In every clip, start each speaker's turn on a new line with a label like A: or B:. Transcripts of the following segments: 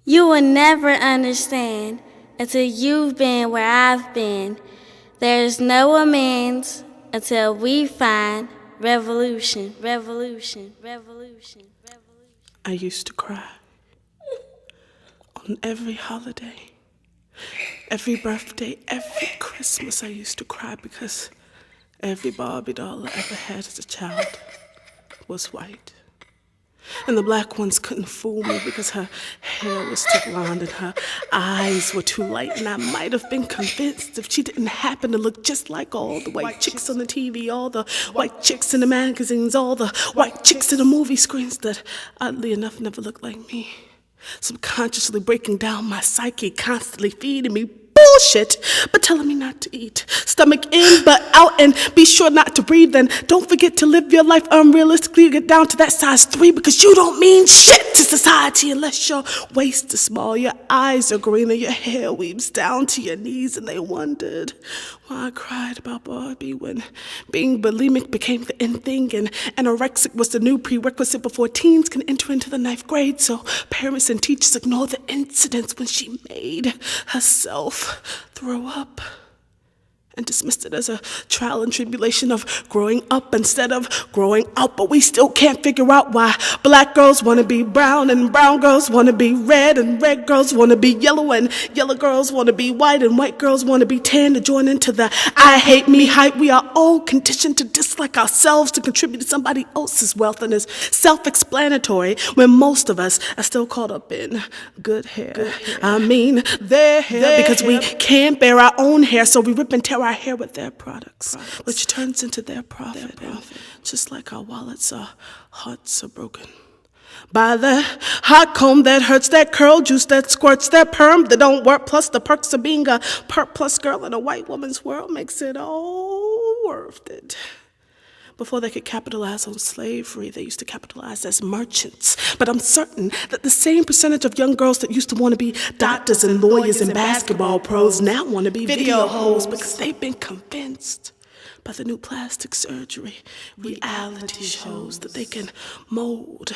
A: You will never understand until you've been where I've been. There's no amends until we find revolution, revolution, revolution, revolution.
B: I used to cry on every holiday, every birthday, every Christmas. I used to cry because every Barbie doll I ever had as a child was white. And the black ones couldn't fool me because her hair was too blonde and her eyes were too light. And I might have been convinced if she didn't happen to look just like all the white chicks on the TV, all the white chicks in the magazines, all the white chicks in the movie screens, that oddly enough never looked like me. Subconsciously breaking down my psyche, constantly feeding me bullshit, but telling me not to eat. Stomach in, but out, and be sure not to breathe. And don't forget to live your life unrealistically. Get down to that size 3 because you don't mean shit to society unless your waist is small, your eyes are green, and your hair weaves down to your knees. And they wondered why I cried about Barbie when being bulimic became the in thing and anorexic was the new prerequisite before teens can enter into the 9th grade. So parents and teachers ignore the incidents when she made herself throw up and dismissed it as a trial and tribulation of growing up instead of growing out. But we still can't figure out why black girls want to be brown and brown girls want to be red and red girls want to be yellow and yellow girls want to be white and white girls want to be tan to join into the I hate me hype. We are all conditioned to dislike ourselves to contribute to somebody else's wealth, and it's self-explanatory when most of us are still caught up in good hair. I mean their hair, because we can't bear our own hair, so we rip and tear our hair with their products, which turns into their profit. And just like our wallets, our hearts are broken by the hot comb that hurts, that curl juice that squirts, that perm that don't work, plus the perks of being a perk plus girl in a white woman's world makes it all worth it. Before they could capitalize on slavery, they used to capitalize as merchants. But I'm certain that the same percentage of young girls that used to want to be doctors and lawyers and basketball pros now want to be video hoes because they've been convinced by the new plastic surgery reality shows that they can mold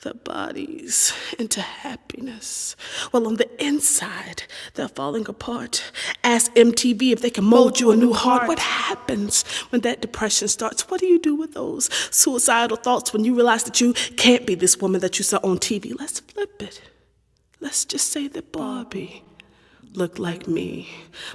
B: their bodies into happiness. Well, on the inside, they're falling apart. Ask MTV if they can mold you a new heart. What happens when that depression starts? What do you do with those suicidal thoughts when you realize that you can't be this woman that you saw on TV? Let's flip it. Let's just say that Barbie look like me.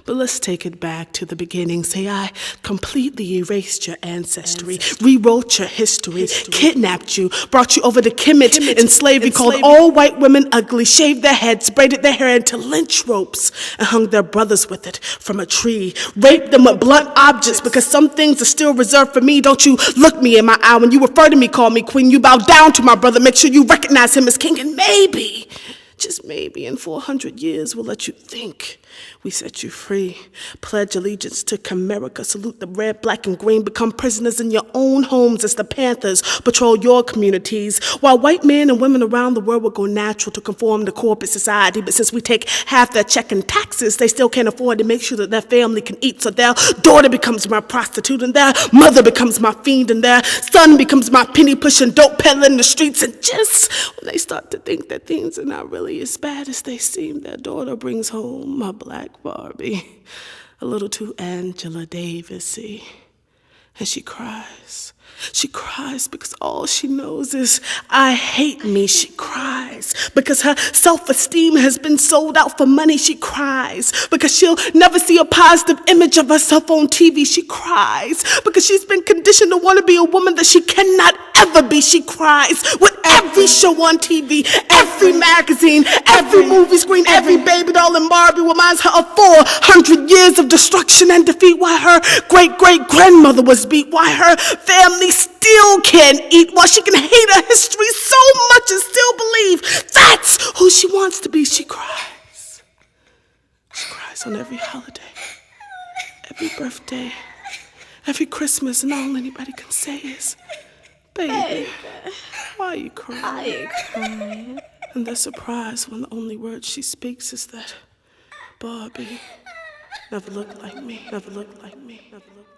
B: But let's take it back to the beginning. Say I completely erased your ancestry, rewrote your history, kidnapped you, brought you over to Kemet in slavery, called all white women ugly, shaved their heads, braided their hair into lynch ropes, and hung their brothers with it from a tree, raped them with blunt objects because some things are still reserved for me. Don't you look me in my eye when you refer to me, call me queen. You bow down to my brother, make sure you recognize him as king, and maybe, just maybe, in 400 years, we'll let you think we set you free. Pledge allegiance to Comerica, salute the red, black, and green, become prisoners in your own homes as the Panthers patrol your communities, while white men and women around the world will go natural to conform to corporate society. But since we take half their check in taxes, they still can't afford to make sure that their family can eat, so their daughter becomes my prostitute, and their mother becomes my fiend, and their son becomes my penny-pushing dope peddler in the streets. And just when they start to think that things are not really as bad as they seem, their daughter brings home a black Barbie, a little too Angela Davis-y, and she cries. She cries because all she knows is I hate me. She cries because her self-esteem has been sold out for money. She cries because she'll never see a positive image of herself on TV. She cries because she's been conditioned to want to be a woman that she cannot ever be. She cries with every show on TV, every magazine, every movie screen, every baby doll in Barbie reminds her of 400 years of destruction and defeat, why her great-great-grandmother was beat, why her family still can't eat, why she can hate her history so much and still believe that's who she wants to be. She cries. She cries on every holiday, every birthday, every Christmas, and all anybody can say is, baby, why are you crying?
A: I ain't crying.
B: And they're surprised when the only word she speaks is that Barbie never looked like me, never looked like me, never looked like me.